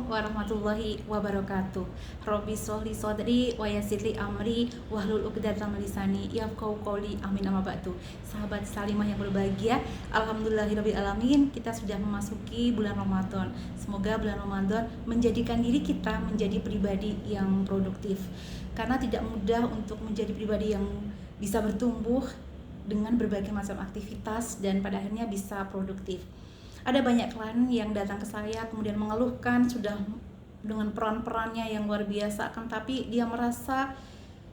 Assalamualaikum warahmatullahi wabarakatuh. Robbi sholli sodri wa yassirli amri wahlul 'uqdatam min lisani yafqahu qawli. Amin amma ba'du. Sahabat Salimah yang berbahagia, alhamdulillahirabbil alamin, kita sudah memasuki bulan Ramadan. Semoga bulan Ramadan menjadikan diri kita menjadi pribadi yang produktif. Karena tidak mudah untuk menjadi pribadi yang bisa bertumbuh dengan berbagai macam aktivitas dan pada akhirnya bisa produktif. Ada banyak klien yang datang ke saya kemudian mengeluhkan sudah dengan peran-perannya yang luar biasa, akan tapi dia merasa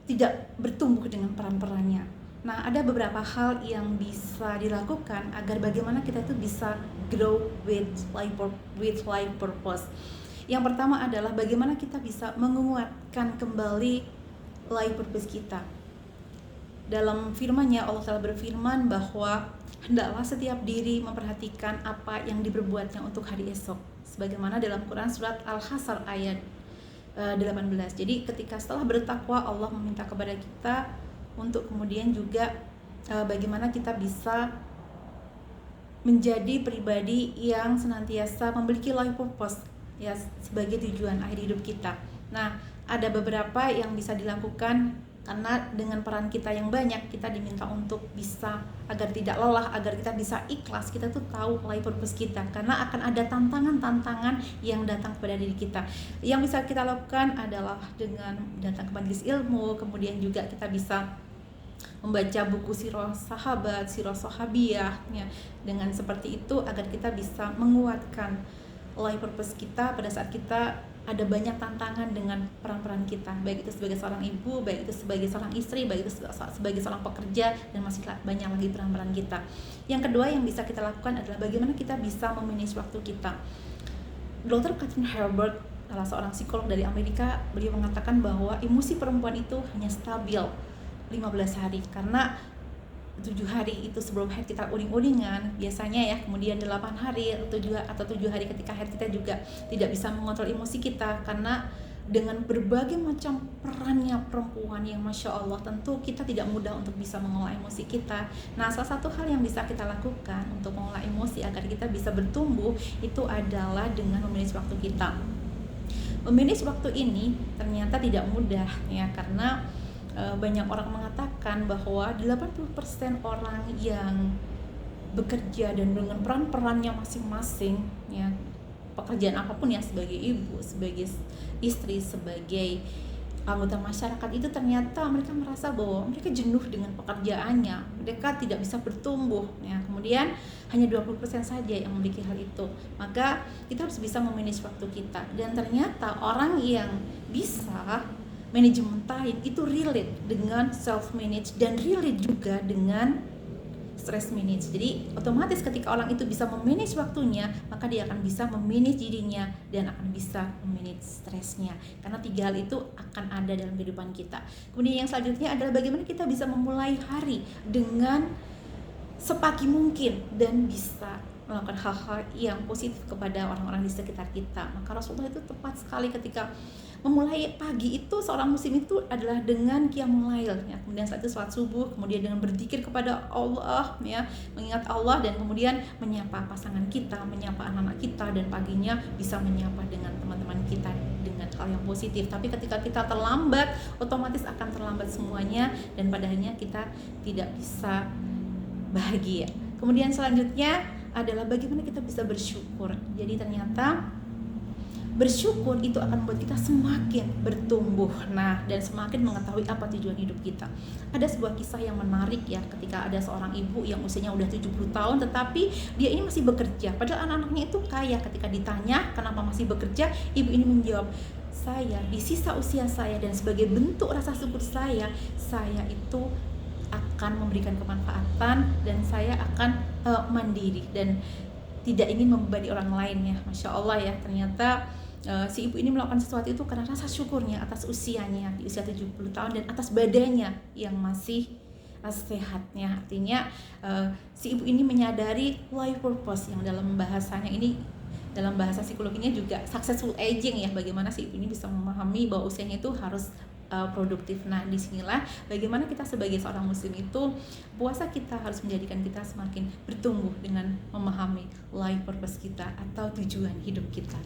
tidak bertumbuh dengan peran-perannya. Nah, ada beberapa hal yang bisa dilakukan agar bagaimana kita itu bisa grow with life purpose. Yang pertama adalah bagaimana kita bisa menguatkan kembali life purpose kita. Dalam firman-Nya Allah Ta'ala berfirman bahwa hendaklah setiap diri memperhatikan apa yang diperbuatnya untuk hari esok, sebagaimana dalam Quran surat Al-Hasyr ayat 18. Jadi ketika setelah bertakwa, Allah meminta kepada kita untuk kemudian juga bagaimana kita bisa menjadi pribadi yang senantiasa memiliki life purpose ya, sebagai tujuan akhir hidup kita. Nah, ada beberapa yang bisa dilakukan karena dengan peran kita yang banyak, kita diminta untuk bisa agar tidak lelah, agar kita bisa ikhlas. Kita tuh tahu life purpose kita, karena akan ada tantangan-tantangan yang datang kepada diri kita. Yang bisa kita lakukan adalah dengan datang ke majelis ilmu, kemudian juga kita bisa membaca buku sirah sahabat, sirah sahabiyah ya. Dengan seperti itu agar kita bisa menguatkan life purpose kita pada saat kita ada banyak tantangan dengan peran-peran kita, baik itu sebagai seorang ibu, baik itu sebagai seorang istri, baik itu sebagai seorang pekerja, dan masih banyak lagi peran-peran kita. Yang kedua yang bisa kita lakukan adalah bagaimana kita bisa memanage waktu kita. Dr. Catherine Herbert, salah seorang psikolog dari Amerika, beliau mengatakan bahwa emosi perempuan itu hanya stabil 15 hari, karena 7 hari itu sebelum haid kita uring-uringan biasanya ya, kemudian 8 hari atau 7 hari ketika haid kita juga tidak bisa mengontrol emosi kita, karena dengan berbagai macam perannya perempuan yang Masya Allah, tentu kita tidak mudah untuk bisa mengolah emosi kita. Nah, salah satu hal yang bisa kita lakukan untuk mengolah emosi agar kita bisa bertumbuh itu adalah dengan memanage waktu kita. Memanage waktu ini ternyata tidak mudah ya, karena banyak orang mengatakan bahwa 80% orang yang bekerja dan dengan peran-perannya masing-masing ya, pekerjaan apapun ya, sebagai ibu, sebagai istri, sebagai anggota masyarakat, itu ternyata mereka merasa bahwa mereka jenuh dengan pekerjaannya, mereka tidak bisa bertumbuh ya. Kemudian hanya 20% saja yang memiliki hal itu. Maka kita harus bisa memanage waktu kita, dan ternyata orang yang bisa manajemen time itu relate dengan self manage dan relate juga dengan stress manage. Jadi otomatis ketika orang itu bisa memanage waktunya, maka dia akan bisa memanage dirinya dan akan bisa memanage stresnya, karena 3 hal itu akan ada dalam kehidupan kita. Kemudian yang selanjutnya adalah bagaimana kita bisa memulai hari dengan sepagi mungkin dan bisa melakukan hal-hal yang positif kepada orang-orang di sekitar kita. Maka Rasulullah itu tepat sekali ketika memulai pagi itu, seorang muslim itu adalah dengan qiyamul lail ya. Kemudian saat itu sholat subuh, kemudian dengan berzikir kepada Allah ya, mengingat Allah, dan kemudian menyapa pasangan kita, menyapa anak-anak kita, dan paginya bisa menyapa dengan teman-teman kita dengan hal yang positif. Tapi ketika kita terlambat, otomatis akan terlambat semuanya, dan pada akhirnya kita tidak bisa bahagia. Kemudian selanjutnya adalah bagaimana kita bisa bersyukur. Jadi ternyata bersyukur itu akan membuat kita semakin bertumbuh, nah, dan semakin mengetahui apa tujuan hidup kita. Ada sebuah kisah yang menarik ya, ketika ada seorang ibu yang usianya udah 70 tahun tetapi dia ini masih bekerja, padahal anak-anaknya itu kaya. Ketika ditanya kenapa masih bekerja, ibu ini menjawab, saya di sisa usia saya dan sebagai bentuk rasa syukur saya itu akan memberikan kemanfaatan, dan saya akan mandiri dan tidak ingin membebani orang lain ya. Masya Allah ya, ternyata si ibu ini melakukan sesuatu itu karena rasa syukurnya atas usianya di usia 70 tahun dan atas badannya yang masih sehatnya. Artinya si ibu ini menyadari life purpose yang dalam bahasanya ini, dalam bahasa psikologinya juga successful aging ya, bagaimana si ibu ini bisa memahami bahwa usianya itu harus produktif. Nah, disinilah bagaimana kita sebagai seorang muslim itu, puasa kita harus menjadikan kita semakin bertumbuh dengan memahami life purpose kita atau tujuan hidup kita.